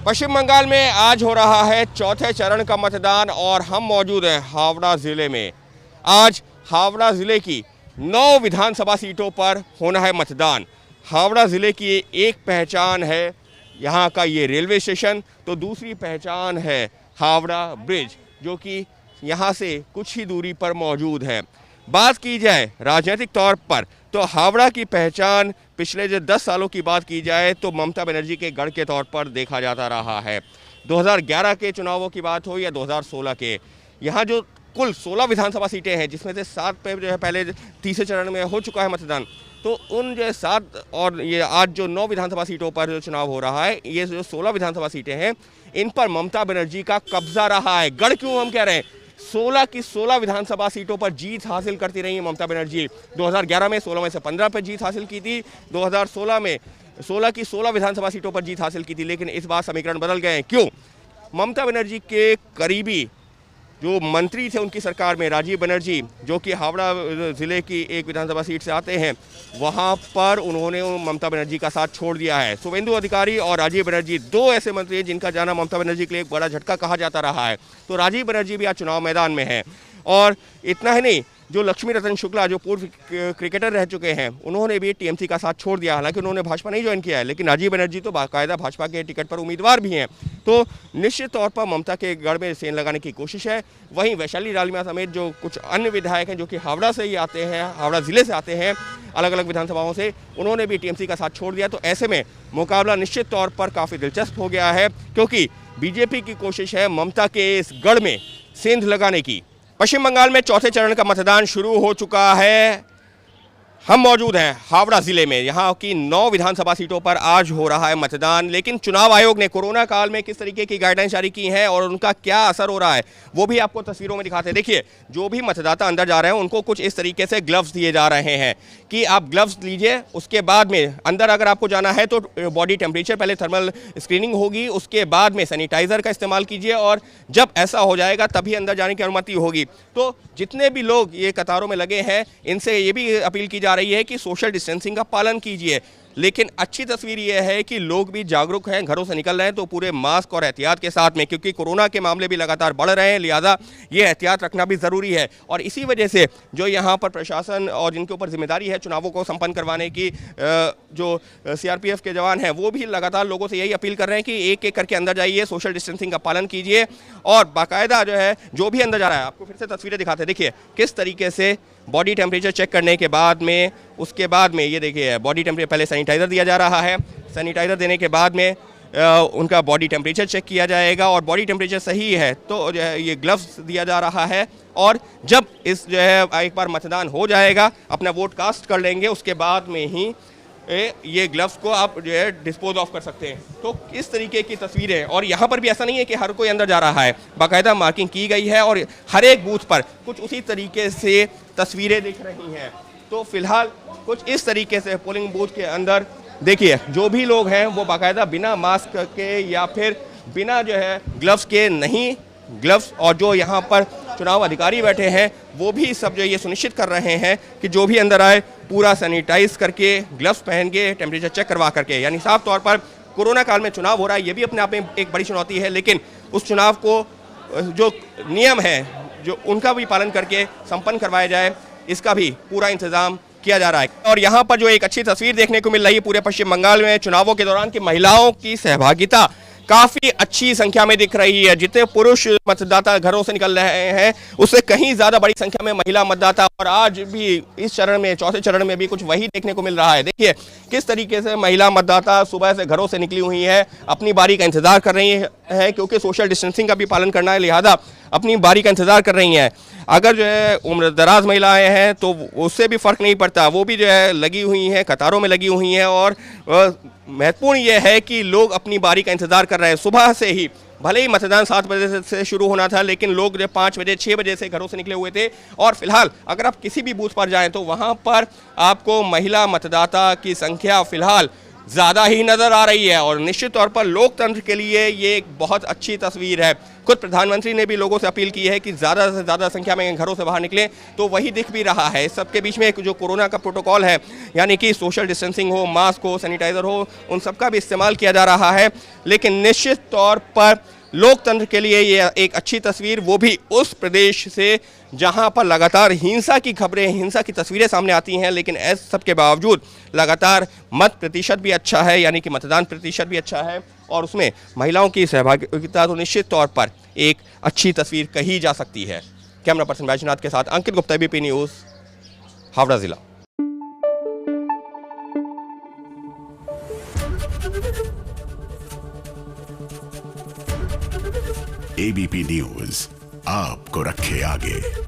पश्चिम बंगाल में आज हो रहा है चौथे चरण का मतदान और हम मौजूद हैं हावड़ा ज़िले में। आज हावड़ा ज़िले की 9 विधानसभा सीटों पर होना है मतदान। हावड़ा ज़िले की एक पहचान है यहाँ का ये रेलवे स्टेशन, तो दूसरी पहचान है हावड़ा ब्रिज जो कि यहाँ से कुछ ही दूरी पर मौजूद है। बात की जाए राजनीतिक तौर पर तो हावड़ा की पहचान पिछले जो 10 सालों की बात की जाए तो ममता बनर्जी के गढ़ के तौर पर देखा जाता रहा है। 2011 के चुनावों की बात हो या 2016 के, यहाँ जो कुल 16 विधानसभा सीटें हैं जिसमें से 7 पे जो है पहले तीसरे चरण में हो चुका है मतदान, तो उन जो 7 और ये आज जो 9 विधानसभा सीटों पर जो चुनाव हो रहा है, ये जो 16 विधानसभा सीटें हैं इन पर ममता बनर्जी का कब्जा रहा है। गढ़ क्यों हम कह रहे हैं, 16 की 16 विधानसभा सीटों पर जीत हासिल करती रही है ममता बनर्जी। 2011 में 16 में से 15 पर जीत हासिल की थी, 2016 में 16 की 16 विधानसभा सीटों पर जीत हासिल की थी, लेकिन इस बार समीकरण बदल गए हैं। क्यों? ममता बनर्जी के करीबी जो मंत्री थे उनकी सरकार में, राजीव बनर्जी, जो कि हावड़ा ज़िले की एक विधानसभा सीट से आते हैं, वहां पर उन्होंने ममता बनर्जी का साथ छोड़ दिया है। शुभेंदु अधिकारी और राजीव बनर्जी 2 ऐसे मंत्री हैं जिनका जाना ममता बनर्जी के लिए एक बड़ा झटका कहा जाता रहा है। तो राजीव बनर्जी भी आज चुनाव मैदान में है। और इतना ही नहीं, जो लक्ष्मी रतन शुक्ला जो पूर्व क्रिकेटर रह चुके हैं, उन्होंने भी टीएमसी का साथ छोड़ दिया। हालांकि उन्होंने भाजपा नहीं ज्वाइन किया है, लेकिन राजीव बनर्जी तो बाकायदा भाजपा के टिकट पर उम्मीदवार भी हैं। तो निश्चित तौर पर ममता के गढ़ में सेंध लगाने की कोशिश है। वहीं वैशाली डालमिया समेत जो कुछ अन्य विधायक हैं जो कि हावड़ा से ही आते हैं, हावड़ा ज़िले से आते हैं, अलग अलग विधानसभाओं से, उन्होंने भी टीएमसी का साथ छोड़ दिया। तो ऐसे में मुकाबला निश्चित तौर पर काफ़ी दिलचस्प हो गया है, क्योंकि बीजेपी की कोशिश है ममता के इस गढ़ में सेंध लगाने की। पश्चिम बंगाल में चौथे चरण का मतदान शुरू हो चुका है। हम मौजूद हैं हावड़ा ज़िले में। यहाँ की 9 विधानसभा सीटों पर आज हो रहा है मतदान, लेकिन चुनाव आयोग ने कोरोना काल में किस तरीके की गाइडलाइन जारी की हैं और उनका क्या असर हो रहा है वो भी आपको तस्वीरों में दिखाते हैं। देखिए, जो भी मतदाता अंदर जा रहे हैं उनको कुछ इस तरीके से ग्लव्स दिए जा रहे हैं कि आप ग्लव्स लीजिए, उसके बाद में अंदर अगर आपको जाना है तो बॉडी टेम्परेचर पहले थर्मल स्क्रीनिंग होगी, उसके बाद में सैनिटाइज़र का इस्तेमाल कीजिए और जब ऐसा हो जाएगा तभी अंदर जाने की अनुमति होगी। तो जितने भी लोग ये कतारों में लगे हैं इनसे ये भी अपील की जा रही है कि सोशल डिस्टेंसिंग का पालन कीजिए। लेकिन अच्छी तस्वीर ये है कि लोग भी जागरूक हैं, घरों से निकल रहे हैं तो पूरे मास्क और एहतियात के साथ में, क्योंकि कोरोना के मामले भी लगातार बढ़ रहे हैं, लिहाजा ये एहतियात रखना भी ज़रूरी है। और इसी वजह से जो यहाँ पर प्रशासन और जिनके ऊपर जिम्मेदारी है चुनावों को संपन्न करवाने की, जो सीआरपीएफ के जवान हैं, वो भी लगातार लोगों से यही अपील कर रहे हैं कि एक एक करके अंदर जाइए, सोशल डिस्टेंसिंग का पालन कीजिए और बाकायदा जो है जो भी अंदर जा रहा है, आपको फिर से तस्वीरें दिखाते हैं। देखिए किस तरीके से बॉडी टेम्परेचर चेक करने के बाद में, उसके बाद में ये देखिए बॉडी टेम्परेचर, पहले सैनिटाइज़र दिया जा रहा है, सैनिटाइज़र देने के बाद में उनका बॉडी टेम्परेचर चेक किया जाएगा और बॉडी टेम्परेचर सही है तो जो है ये ग्लव्स दिया जा रहा है। और जब इस जो है एक बार मतदान हो जाएगा, अपना वोट कास्ट कर लेंगे, उसके बाद में ही ये ग्लव्स को आप जो है डिस्पोज ऑफ कर सकते हैं। तो इस तरीके की तस्वीरें, और यहाँ पर भी ऐसा नहीं है कि हर कोई अंदर जा रहा है, बाकायदा मार्किंग की गई है और हर एक बूथ पर कुछ उसी तरीके से तस्वीरें दिख रही हैं। तो फिलहाल कुछ इस तरीके से पोलिंग बूथ के अंदर देखिए जो भी लोग हैं वो बाकायदा बिना मास्क के या फिर बिना जो है ग्लव्स के नहीं, ग्लव्स और जो यहाँ पर चुनाव अधिकारी बैठे हैं वो भी सब जो ये सुनिश्चित कर रहे हैं कि जो भी अंदर आए पूरा सैनिटाइज करके, ग्लव्स पहन के, टेम्परेचर चेक करवा करके। यानी साफ तौर पर कोरोना काल में चुनाव हो रहा है, ये भी अपने आप में एक बड़ी चुनौती है, लेकिन उस चुनाव को जो नियम है जो उनका भी पालन करके संपन्न करवाया जाए, इसका भी पूरा इंतजाम किया जा रहा है। और यहाँ पर जो एक अच्छी तस्वीर देखने को मिल रही है पूरे पश्चिम बंगाल में चुनावों के दौरान की महिलाओं की सहभागिता काफ़ी अच्छी संख्या में दिख रही है। जितने पुरुष मतदाता घरों से निकल रहे हैं उससे कहीं ज़्यादा बड़ी संख्या में महिला मतदाता, और आज भी इस चरण में, चौथे चरण में भी कुछ वही देखने को मिल रहा है। देखिए किस तरीके से महिला मतदाता सुबह से घरों से निकली हुई है, अपनी बारी का इंतज़ार कर रही है, क्योंकि सोशल डिस्टेंसिंग का भी पालन करना है, लिहाजा अपनी बारी का इंतज़ार कर रही हैं। अगर जो है उम्र दराज महिलाएं हैं तो उससे भी फ़र्क नहीं पड़ता, वो भी जो है लगी हुई हैं, कतारों में लगी हुई हैं। और महत्वपूर्ण ये है कि लोग अपनी बारी का इंतज़ार कर रहे हैं सुबह से ही। भले ही मतदान 7 बजे से शुरू होना था, लेकिन लोग जो 5 बजे 6 बजे से घरों से निकले हुए थे। और फिलहाल अगर आप किसी भी बूथ पर जाएं तो वहां पर आपको महिला मतदाता की संख्या फिलहाल ज़्यादा ही नज़र आ रही है और निश्चित तौर पर लोकतंत्र के लिए ये एक बहुत अच्छी तस्वीर है। खुद प्रधानमंत्री ने भी लोगों से अपील की है कि ज़्यादा से ज़्यादा संख्या में घरों से बाहर निकलें, तो वही दिख भी रहा है। इस सबके बीच में एक जो कोरोना का प्रोटोकॉल है, यानी कि सोशल डिस्टेंसिंग हो, मास्क हो, सैनिटाइज़र हो, उन सब का भी इस्तेमाल किया जा रहा है। लेकिन निश्चित तौर पर लोकतंत्र के लिए ये एक अच्छी तस्वीर, वो भी उस प्रदेश से जहां पर लगातार हिंसा की खबरें, हिंसा की तस्वीरें सामने आती हैं, लेकिन ऐसे सब के बावजूद लगातार मत प्रतिशत भी अच्छा है, यानी कि मतदान प्रतिशत भी अच्छा है और उसमें महिलाओं की सहभागिता तो निश्चित तौर पर एक अच्छी तस्वीर कही जा सकती है। कैमरा पर्सन बैजनाथ के साथ अंकित गुप्ता, एबीपी न्यूज़, हावड़ा जिला। एबीपी न्यूज आपको रखे आगे।